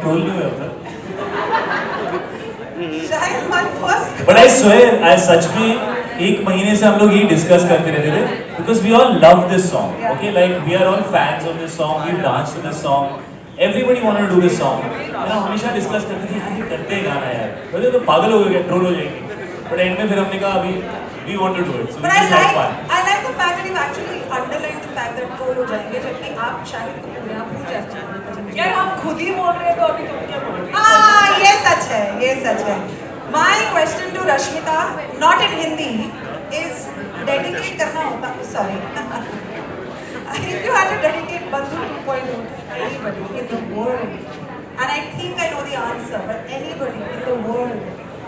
Troll नहीं हुए अब तक। शायद हमारे first But I swear, I सच में एक महीने से हम लोग यही डिस्कस करते रहते थे because we all love this song. Okay, like we are all fans of this song. We dance to this song. Everybody wanted to do this song. and हम हमेशा डिस्कस करते थे यार ये करते हैं गाना यार. बोले तो पागल हो गए ट्रोल हो जाएंगे. But end में फिर हमने कहा अभी we want to do it. So we But just had fun. I like the fact that you've actually underlined the fact that troll हो जाएंगे जबकि आप शायद को पूरा भूल जाते हैं यार हम खुद ही बोल रहे हैं तो अभी तुम क्या बोलोगे? हाँ ये सच है ये सच है My question to Rashmika not in Hindi is dedicate करना होता sorry if you had to dedicate Bandhu 2.0 to anybody in the world and I think I know the answer but anybody in the world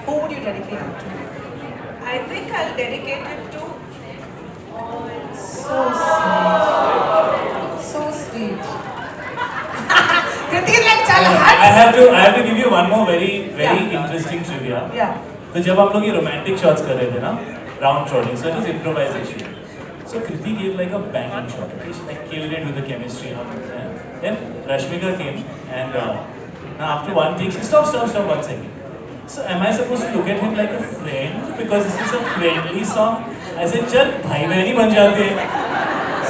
who would you dedicate it to? I think I'll dedicate it to So sweet. So sweet. Kriti is like, चल हट. I have to give you one more very Yeah. interesting trivia. Yeah. तो जब हम लोग ये romantic shots कर रहे थे ना, round shotting, so it was improvisation. So Kriti gave like a banging shot. Okay, she like killed it with the chemistry. Then Rashmika came and now after one take she stop 1 second. So am I supposed to look at him like a friend because this is a friendly song? I said चल भाई बहन ही बन जाते हैं.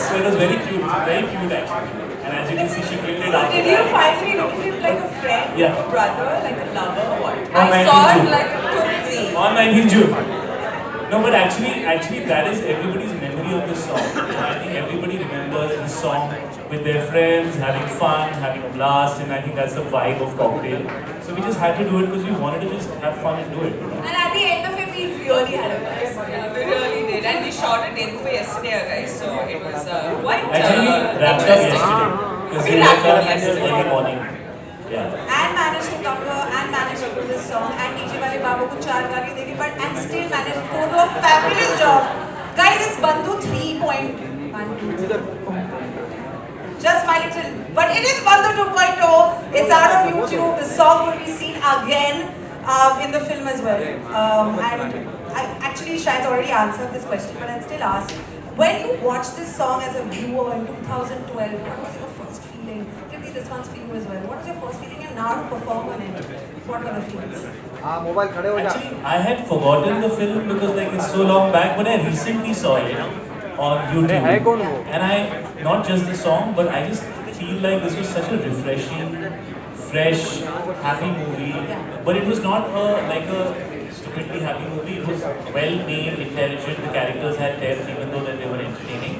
So it was very cute actually. And as you can see, she killed it after Did you that. finally look at it like a friend, Yeah. like a brother, like a lover, what? On I saw 19 it June. like a tootsie. On 19 June. No, but actually that is everybody's memory of this song. I think everybody remembers this song with their friends, having fun, having a blast, and I think that's the vibe of Cocktail. So we just had to do it because we wanted to just have fun and do it. And at the end of it, we really had a blast. Yeah, we really did. And we shot it day before yesterday, guys. So it was quite Actually, we wrapped up interesting. yesterday because We we wrapped left up up yesterday. early morning. Yeah. And managed to come here and managed to do this song and DJ वाले बाबू को 4 गाली देगी but and still managed to do a fabulous job. Guys, it's Bandhu 3.1. Just my little, but it is Bandhu 2.0. It's out on YouTube. The song will be seen again in the film as well. And actually, Shahid's already answered this question, but I'll still ask. When you watched this song as a viewer in 2012, what was your first feeling? Maybe this one's for you as well. What was your first feeling and now to perform on it? What were the feelings? Mobile खड़े हो जा Actually, I had forgotten the film because like it's so long back, but I recently saw it on YouTube. है कौन वो? And I, not just the song, but I just feel like this was such a refreshing, fresh, happy movie. But it was not like a stupidly happy movie. It was well made, intelligent. The characters had depth, even though that they were entertaining.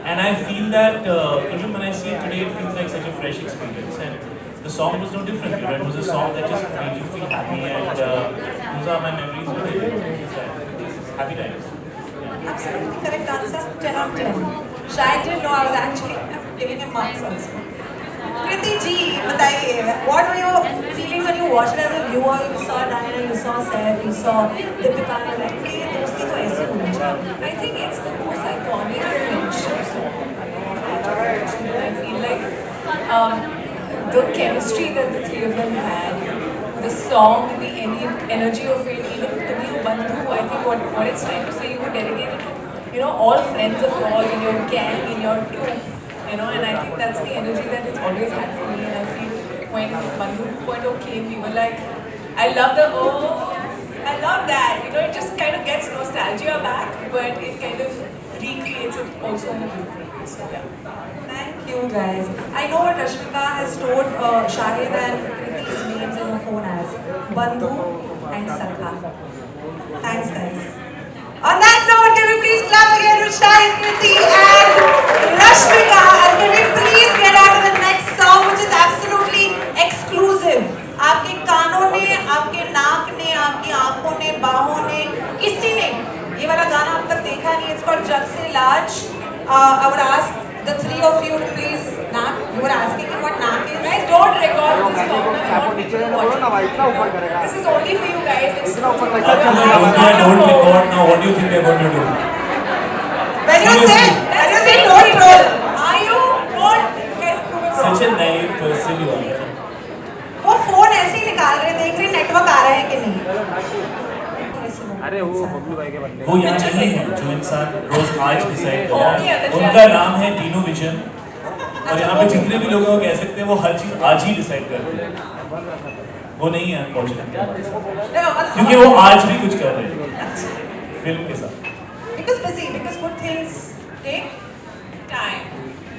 And I feel that even when I see it today, it feels like such a fresh experience. And the song was no different. You know, it was a song that just made you feel happy, and those are my memories with it. Happy times. Absolutely correct answer. 10 out of 10. Shahid didn't know I was actually giving him marks also. Kriti ji, बताइए, what were your feelings when you watched it as a viewer? You saw Diana, you saw Saif, you saw Deepika, and you're like, ये दोस्ती तो ऐसे होनी चाहिए. I think it's the most iconic friendship song. I feel like the chemistry that the three of them had, the song, the energy of it, even to be a Bandhu, I think what it's trying to say, you were dedicated to, you know, all friends of all in your gang, in your troop, you know, and I think that's the energy that it's always had for me. And I feel when Bandhu 2.0 came, we were like, I love that, you know, it just kind of gets nostalgia back, but it kind of recreates it also in a beautiful way. So yeah. Thank you guys. I know what Rashmika has stored Shahid and Kriti's names in her phone as Bandhu and Sakha. Thanks guys. On that note, can we please clap again with Shahid, Kriti and Rashmika, and can we please get on to the next song which is absolutely exclusive. आपके कानों ने, आपके नाक ने, आपकी आंखों ने, बाहों ने, किसी ने ये वाला गाना अब तक देखा नहीं. It's called Jug Se Laaj. I would ask the three of you to please knock. You were asking me what knock is. Guys, don't record this song. I आपको want नीचे people to बोलो watch ना it. भाई इतना ऊपर करेगा This is only for you guys. It's इतना ऊपर कैसा चल Don't record now. What do you think they're going to do? When you say don't troll, Are you? Don't. Guys, prove it wrong. Such a naive person you are. वो phone ऐसे ही निकाल रहे, देख रहे नेटवर्क आ रहा है कि नहीं. अरे वो बबलू भाई के बंदे वो यहाँ नहीं है जो इंसान रोज आज डिसाइड कर Oh, रहा yeah, है. that's उनका right. नाम है टीनू विजन और यहाँ पे जितने भी लोग हैं वो कह सकते हैं वो हर चीज आज ही डिसाइड करते हैं. वो नहीं है अनफॉर्चुनेटली, No, क्योंकि वो आज भी कुछ कर रहे हैं फिल्म के साथ. because busy, because good things take time.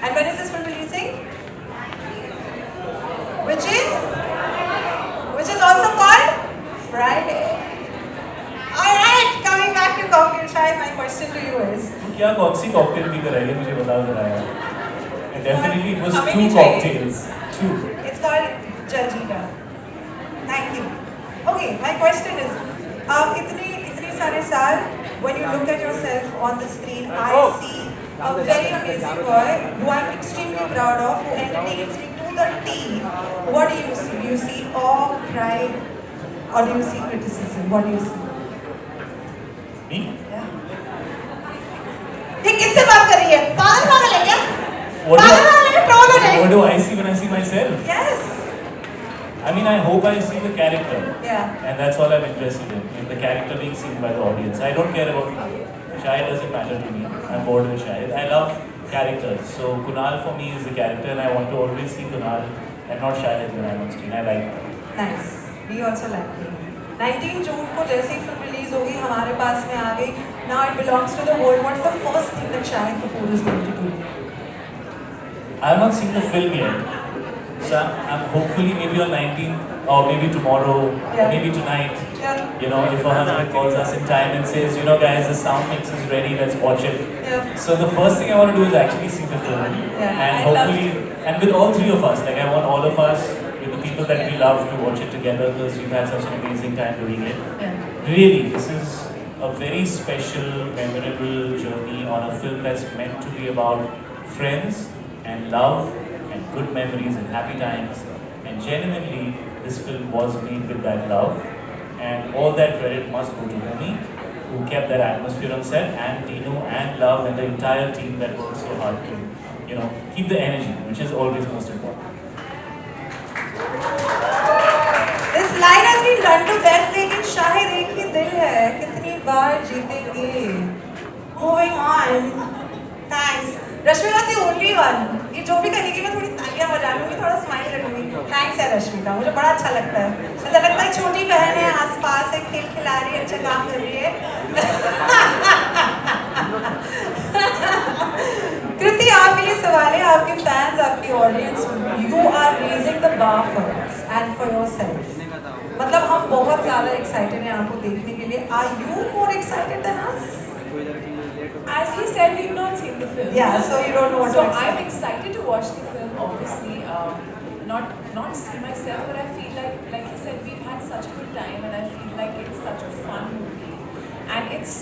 And when is this film releasing? Which is also called Friday. Alright, coming back to cocktail chai, my question to you is, क्या कौन सी कॉकटेल पी कर आई है मुझे बताओ जरा यार. Definitely it was हमें 2 भी चाहिए. cocktails. 2. it's called Jaljeera. Thank you. Okay, my question is, इतने सारे साल, when you look at yourself on the screen, I see a very amazing boy who I'm extremely proud of, who entertains me to the T. What do you see? Do you see awe, pride, or do you see criticism? What do you see? Me? ये किससे बात कर रही है? पागल है क्या? What do पागल है, troll हो जाएगी. What do I see when I see myself? Yes. I mean, I hope I see the character. Yeah. And that's all I'm interested in the character being seen by the audience. I don't care about Shahid, doesn't matter to me. I'm bored with Shahid. I love characters. So Kunal for me is the character, and I want to always see Kunal and not Shahid when I'm on screen. I like him. Nice. We also like him. 19 जून को जैसे ही film release होगी हमारे पास में आ गई. Now it belongs to the world. What's the first thing that Shahid Kapoor is going to do? I have not seen the film yet. So I'm hopefully maybe on 19th or maybe tomorrow or Yeah. maybe tonight. Yeah. You know, if our husband calls us in time and says, you know, guys, the sound mix is ready, let's watch it. Yeah. So the first thing I want to do is actually see the film. Yeah, And I love hopefully, and with all 3 of us, like I want all of us, with the people that we love to watch it together because we've had such an amazing time doing it. Yeah. Really, this is a very special, memorable journey on a film that's meant to be about friends and love and good memories and happy times. And genuinely, this film was made with that love. And all that credit must go to Bhumi, who kept that atmosphere on set, and Dino and Love and the entire team that worked so hard to, you know, keep the energy, which is always most important. This line has been done to death, लेकिन शाहिद एक ही दिल है, कितनी बार जीतेंगे? Moving on. Thanks. Rashmika the only one. ये जो भी करेगी मैं थोड़ी तालियां बजा लूंगी, थोड़ा स्माइल करूंगी. Thanks है रश्मिका, मुझे बड़ा अच्छा लगता है. ऐसा लगता है छोटी बहन है, आसपास है, खेल खिला रही है, अच्छा काम कर रही है. कृति आपके लिए सवाल है, आपके फैंस, आपकी audience, you are raising the bar for us and for yourself. मतलब हम बहुत ज़्यादा एक्साइटेड हैं आपको देखने के लिए. Are you more excited than us? As he said, we've not seen the film. Yeah, so you don't know what So to expect. I'm excited to watch the film. Obviously, not see myself, but I feel like he said, we've had such a good time, and I feel like it's such a fun movie. And it's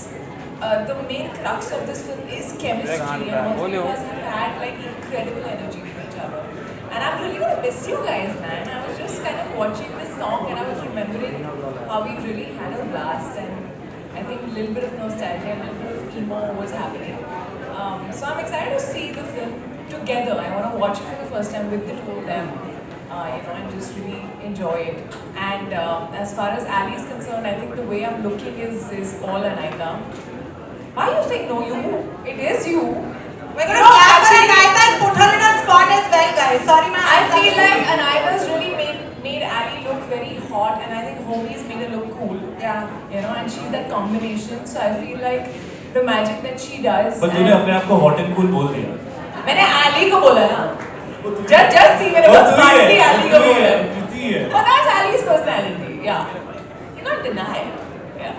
the main crux of this film is chemistry, and both of us have had like incredible energy with each other. And I'm really gonna miss you guys, man. I was just kind of watching this song, and I was remembering how we really had a blast, and I think a little bit of nostalgia, a little bit of emo was happening. So I'm excited to see the film together. I want to watch it for the first time with the two of them, and just really enjoy it. And as far as Ali is concerned, I think the way I'm looking is all Anaita. Why are you saying no? It is you. We're gonna clap for Anaita and put her in a spot as well, guys. Sorry, ma'am. I feel like Anaita's really made Ali look very hot, and I think Homie's made her look cool. Yeah. And she's that combination. So I feel like the magic that she does. But तूने अपने आप को hot and cool बोल दिया. मैंने Ali को बोला ना. Just see मैंने बहुत smartly Ali को बोला. But that's Ali's personality. Yeah. You can't deny it. Yeah.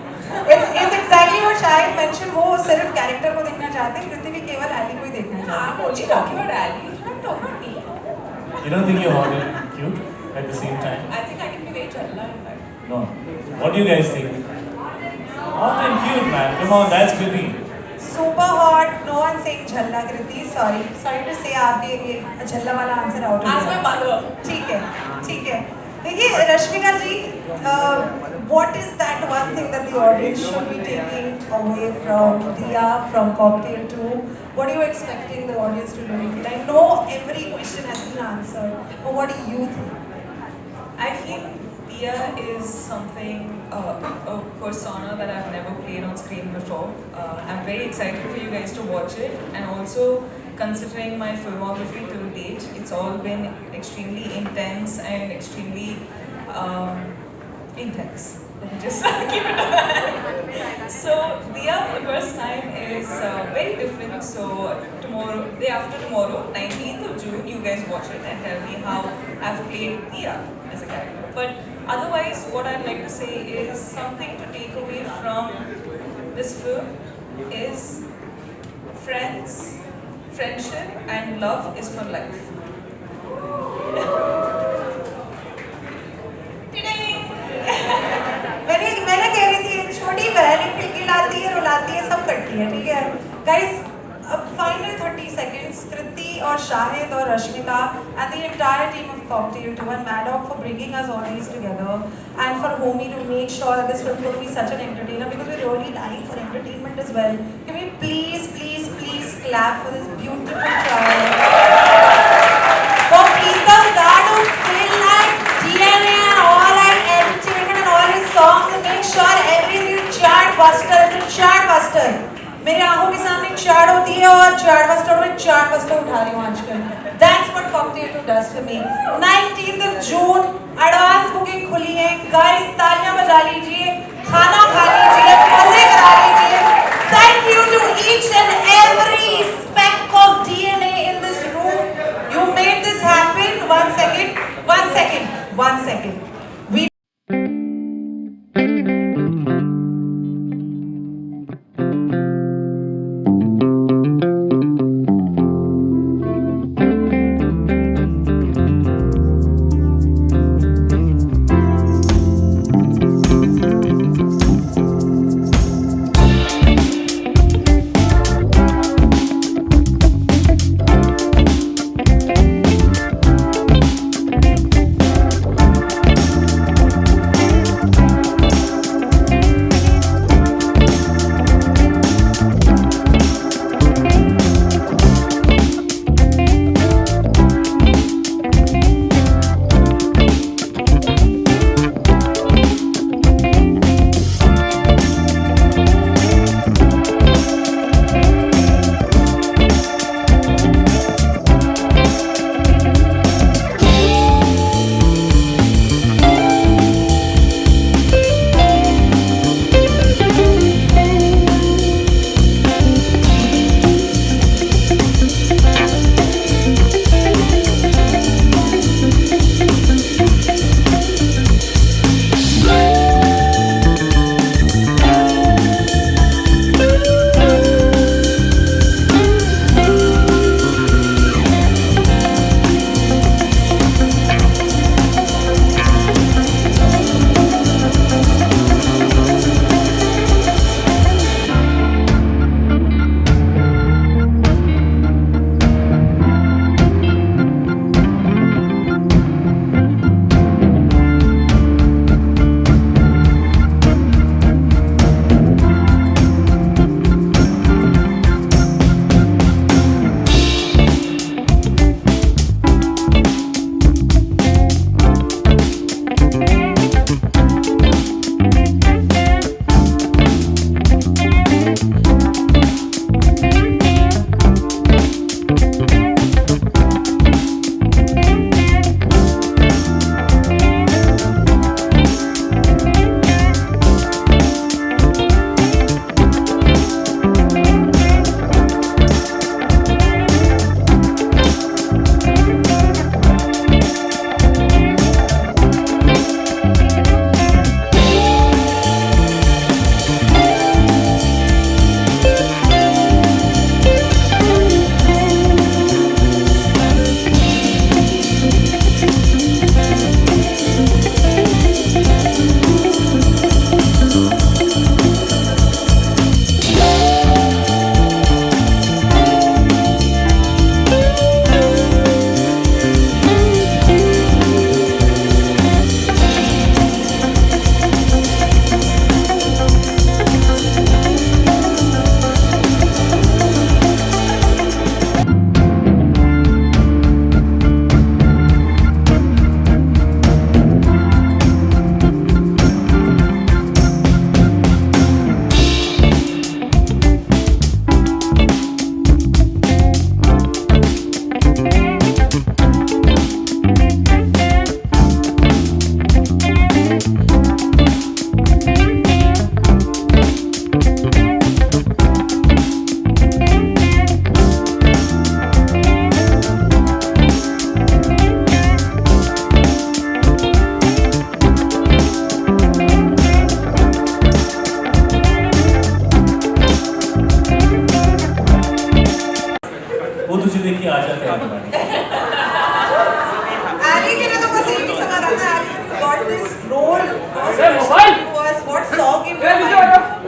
It's exactly what Shahid mentioned. वो सिर्फ कैरेक्टर को देखना चाहते हैं, कृति भी केवल Ali को ही देखना I'm चाहते only talking about Ali. I'm not talking about me. You don't think you're hot and cute at the same time? I think I can be very challa in fact. No. What do you guys think? Hot and cute, man. Come on, that's Kriti. हैं. Super hot. No one saying झल्ला Kriti. Sorry to say आपके ये झल्ला वाला answer out हो Ask my गया. mother. ठीक है. देखिए रश्मिका जी, what is that one thing that the audience should be taking away from Diya, from Cocktail 2? What are you expecting the audience to do? I know every question has been answered, but what do you think? I feel Diya is something, a persona that I've never played on screen before. I'm very excited for you guys to watch it, and also considering my filmography till date, it's all been extremely intense and extremely intense. Let me just keep it to that. So Diya for the first time is very different. So tomorrow, day after tomorrow, 19th of June, you guys watch it and tell me how I've played Diya as a character. But otherwise, what I'd like to say is something to take away from this film is friends, friendship and love is for life. मैंने कह रही थी एक छोटी बहन खिलखिलाती है रुलाती है सब करती है ठीक है गाइस अब फाइनल 30 seconds कृति और शाहिद और Rashmika and the entire team of Cocktail to and Maddock for bringing us all these together and for Homi to make sure that this film will be such an entertainer because we're really dying for entertainment as well. Can we please clap for this beautiful child? For Pritam Da to feel like DNA and all and entertainment and all his songs and make sure everything is chart buster. It's a chart buster. मेरे आंखों के सामने एक chart होती है और chart buster में chart buster उठा रही हूँ आजकल. That's what Cocktail 2 does for me. 19th of June, advance booking खुली है. Guys, तालियां बजा लीजिए, खाना खा लीजिए, मजे करा लीजिए. Thank you to each and every speck of DNA in this room. You made this happen. 1 second. We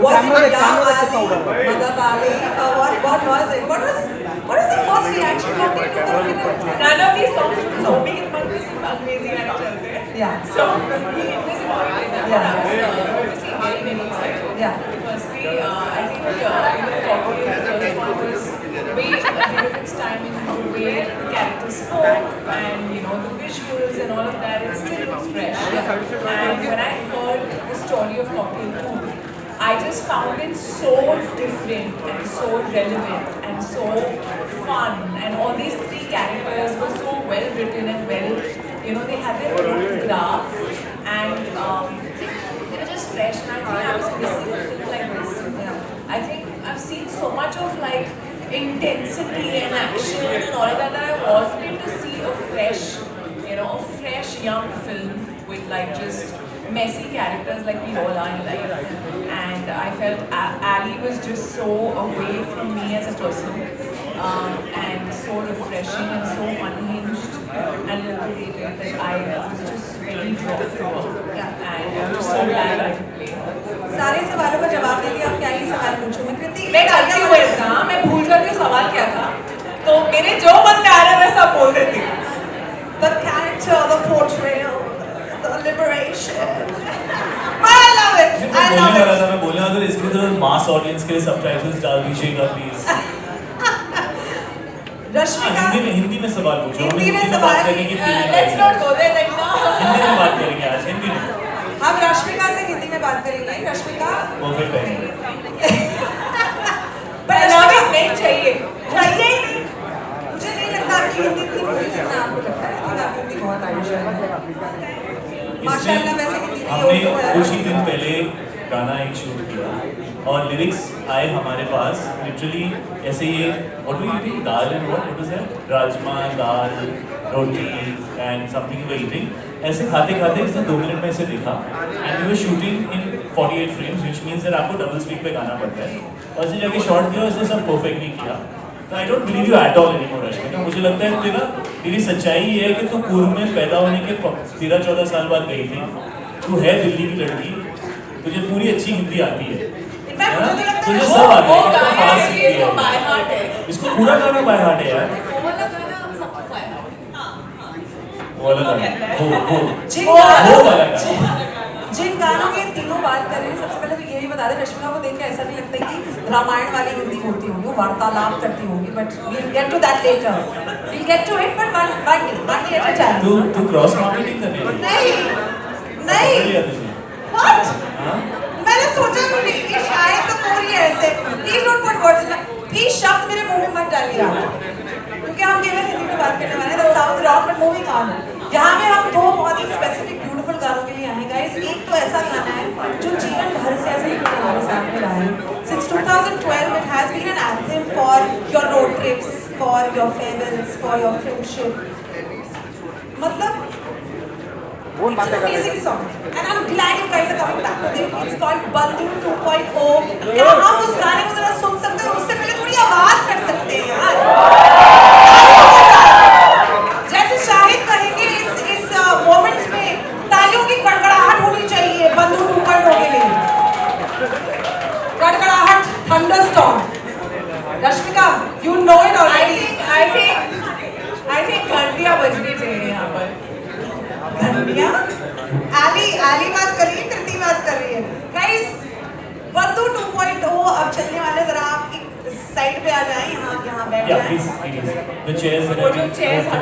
Was camera it देख, Ya camera देख Ali, कितना उड़ा है। Madad Ali? What was it? What was the first reaction from you to the original? None of these songs were hoping it might be some amazing actors. Yeah. So he was invited and Yeah. I was obviously very excited. Yeah. Firstly, I think Cocktail, the first one was way ahead of its time in the way the characters spoke and the visuals and all of that. It still looks fresh. And when I heard the story of Cocktail 2, I just found it so different and so relevant and so fun. And all these three characters were so well written and they had their own graph and they were just fresh. And I think I was missing a film like this. I think I've seen so much of like intensity and action and all of that I wanted to see a fresh, a fresh young film with like just messy characters like we all are in life. And I felt Ali was just so away from me as a person and so refreshing and so unhinged and liberated that I was just very drawn to her. And I'm just so glad I could play her. सारे सवालों का जवाब देके अब क्या ही सवाल पूछूं मैं कृति मैं करती हूँ ऐसा, मैं भूल जाती हूँ सवाल क्या था, तो मेरे जो मन में आ रहा है मैं सब बोल देती हूँ. The character, the portrayal, the liberation. I love it. I love it. मैं बोलने वाला था इसके तो मास ऑडियंस के लिए सबटाइटल्स डाल दीजिएगा प्लीज। रश्मिका हिंदी में सवाल पूछो। हिंदी में सवाल Let's not go there right now. Hindi में बात करेंगे आज हिंदी में। हम रश्मिका से हिंदी में बात करेंगे रश्मिका परफेक्ट है। पर रश्मिका नहीं चाहिए चाहिए ही नहीं मुझे नहीं लगता आपकी हिंदी इतनी बुरी है ना आपको लगता है कि आपकी हिंदी बहुत आयुष है माशाल्लाह वैसे हिंदी हमने कुछ ही दिन पहले गाना एक शूट किया और लिरिक्स आए हमारे पास लिटरली ऐसे ये what we eating dal and what is that rajma dal roti and something we eating ऐसे खाते खाते इसने 2 मिनट में इसे देखा and we were shooting in 48 frames which means that आपको डबल स्पीड पे गाना पड़ता है और ऐसे जाके शॉट दिया उसने सब परफेक्ट नहीं किया तो I don't believe you at all anymore Rashmika मुझे लगता है तेरी सच्चाई ये है कि तू पूर्व में पैदा होने के 13-14 साल बाद गई थी तू है दिल्ली की लड़की तुझे पूरी अच्छी हिंदी आती है तुझे सब आता वो है गाना फास्ट है इसको बाय हार्ट है. इसको पूरा गाना बाय हार्ट है यार वो वाला गाना सबको बाय हार्ट है. वो वाला गाना वो जिन वाला गानों गाना जिन गानों की तीनों बात कर रहे हैं सबसे पहले तो ये भी बता दें रश्मिका को देख के ऐसा नहीं लगता कि रामायण वाली हिंदी बोलती होंगी वो वार्तालाप करती होंगी but we'll get to that later we'll get to it but one day at a time तू क्रॉस मार्केटिंग कर रही है नहीं what हाँ मैंने सोचा भी नहीं कि शायद तो पूरी है ऐसे please don't put words in please शब्द मेरे मुंह में मत डालिए आप क्योंकि हम केवल हिंदी में बात करने वाले हैं that sounds wrong but moving on यहाँ पे हम दो बहुत ही स्पेसिफिक ब्यूटीफुल गानों के लिए आए गाइस एक तो ऐसा गाना है जो जीवन भर से ऐसे हमारे सामने रहा है since 2012 it has been an anthem for your road trips for your farewells for your friendship मतलब कौन It's बातें an कर रहे amazing हैं? song, and I'm glad you guys are coming back with it. It's called Bandhu 2.0. क्या हम उस गाने को जरा सुन सकते हैं? उससे पहले थोड़ी आवाज कर सकते हैं यार. जैसे शाहिद कहेंगे इस मोमेंट्स में तालियों की कड़कड़ाहट होनी चाहिए बंधु 2.0 के लिए. कड़कड़ाहट, thunderstorm. Rashmika, you know it already. I think घंटियाँ बजनी चाहिए यहाँ पर. घंटियाँ? आली बात कर रही है कृति बात कर रही है गाइस बंधु 2.0 अब चलने वाले जरा आप एक साइड पे आ जाएं यहाँ बैठ या जाएं प्लीज द चेयर्स वो जो chairs हटा